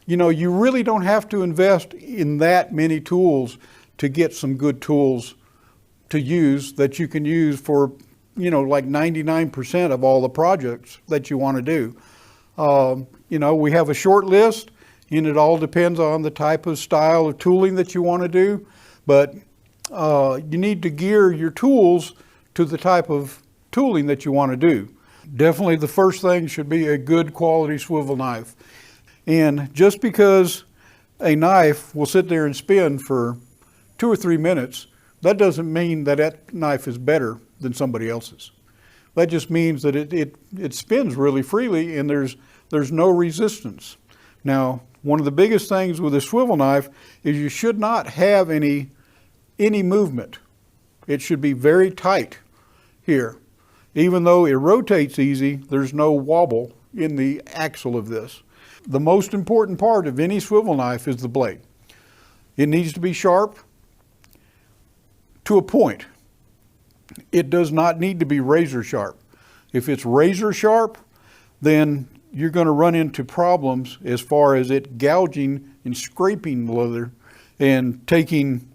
you really don't have to invest in that many tools to get some good tools to use that you can use for, like 99% of all the projects that you want to do. We have a short list, and it all depends on the type of style of tooling that you want to do, but you need to gear your tools to the type of tooling that you want to do. Definitely the first thing should be a good quality swivel knife. And just because a knife will sit there and spin for 2 or 3 minutes, that doesn't mean that that knife is better than somebody else's. That just means that it spins really freely and there's no resistance. Now, one of the biggest things with a swivel knife is you should not have any movement. It should be very tight here. Even though it rotates easy, there's no wobble in the axle of this. The most important part of any swivel knife is the blade. It needs to be sharp to a point. It does not need to be razor sharp. If it's razor sharp, then you're going to run into problems as far as it gouging and scraping the leather and taking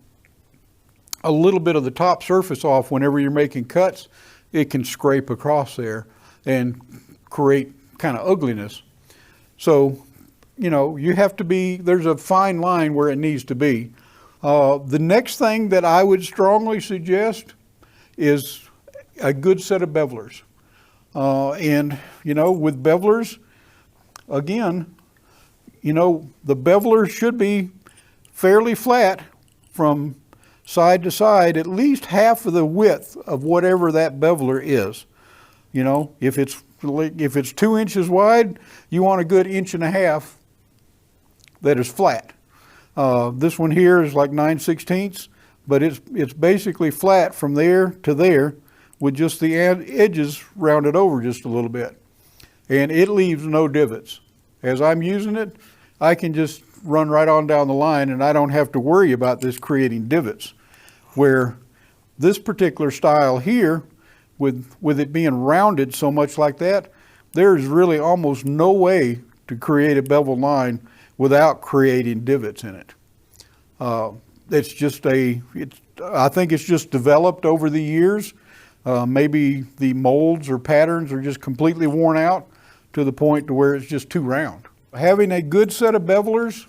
a little bit of the top surface off. Whenever you're making cuts, it can scrape across there and create kind of ugliness. So, you have to be, there's a fine line where it needs to be. The next thing that I would strongly suggest is a good set of bevelers. With bevelers, again, the beveler should be fairly flat from side to side, at least half of the width of whatever that beveler is. If it's 2 inches wide, you want a good 1.5 inches that is flat. This one here is like 9/16, but it's basically flat from there to there with just the edges rounded over just a little bit. And it leaves no divots. As I'm using it, I can just run right on down the line and I don't have to worry about this creating divots. Where this particular style here, with it being rounded so much like that, there's really almost no way to create a bevel line without creating divots in it. I think it's just developed over the years. Maybe the molds or patterns are just completely worn out to the point to where it's just too round. Having a good set of bevelers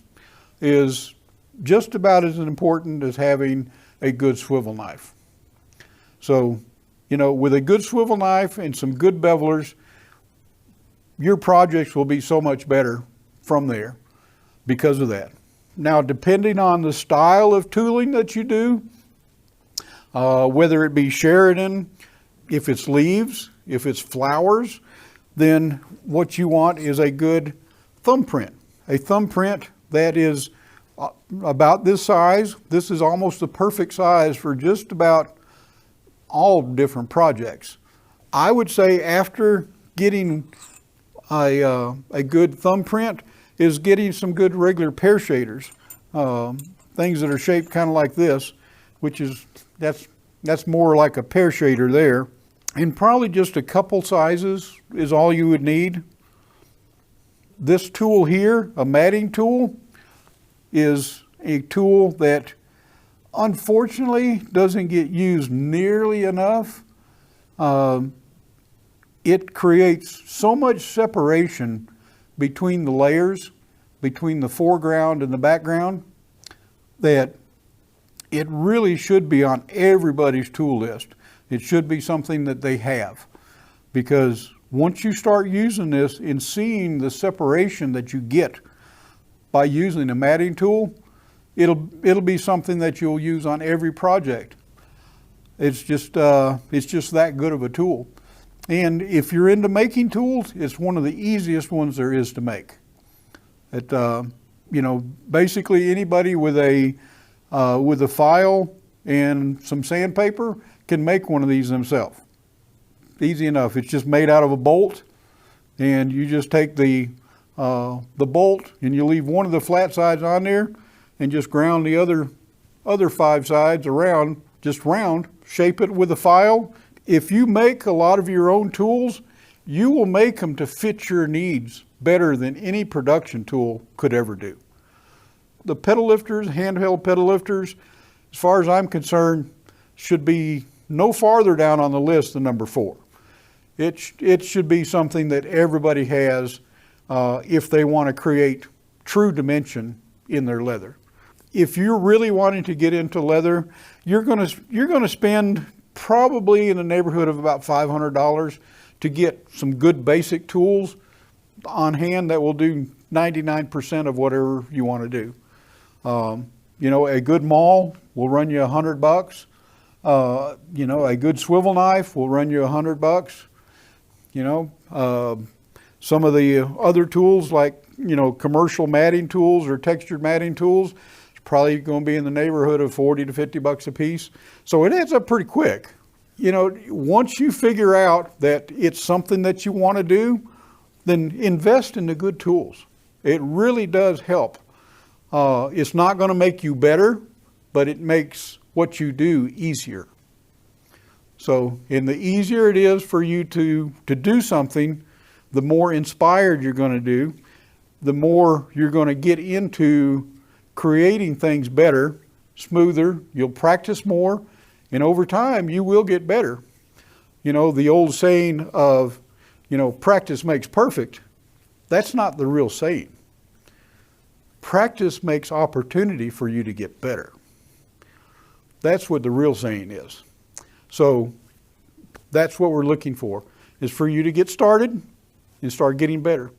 is just about as important as having a good swivel knife. So, with a good swivel knife and some good bevelers, your projects will be so much better from there because of that. Now, depending on the style of tooling that you do, whether it be Sheridan, if it's leaves, if it's flowers, then what you want is a good thumbprint. A thumbprint that is about this size. This is almost the perfect size for just about all different projects. I would say after getting a good thumbprint is getting some good regular pear shaders, things that are shaped kind of like this, which is, that's more like a pear shader there. And probably just a couple sizes is all you would need. This tool here, a matting tool, is a tool that unfortunately doesn't get used nearly enough. It creates so much separation between the layers, between the foreground and the background, that it really should be on everybody's tool list. It should be something that they have, because once you start using this and seeing the separation that you get by using a matting tool, it'll be something that you'll use on every project. It's just that good of a tool. And if you're into making tools, it's one of the easiest ones there is to make. Basically anybody with a file and some sandpaper can make one of these themselves. Easy enough. It's just made out of a bolt, and you just take the bolt and you leave one of the flat sides on there and just ground the other 5 sides around, just round, shape it with a file. If you make a lot of your own tools, you will make them to fit your needs better than any production tool could ever do. The pedal lifters, handheld pedal lifters, as far as I'm concerned, should be no farther down on the list than number 4. It should be something that everybody has if they want to create true dimension in their leather. If you're really wanting to get into leather, you're going to spend probably in the neighborhood of about $500 to get some good basic tools on hand that will do 99% of whatever you want to do. You know, a good maul will run you $100. You know, a good swivel knife will run you $100. You know, some of the other tools like, you know, commercial matting tools or textured matting tools, it's probably going to be in the neighborhood of 40 to 50 bucks a piece. So it adds up pretty quick. You know, once you figure out that it's something that you want to do, then invest in the good tools. It really does help. It's not going to make you better, but it makes what you do easier. So, and the easier it is for you to do something, the more inspired you're going to do, the more you're going to get into creating things better, smoother, you'll practice more, and over time you will get better. You know, the old saying of, you know, practice makes perfect, that's not the real saying. Practice makes opportunity for you to get better. That's what the real saying is. So that's what we're looking for, is for you to get started and start getting better.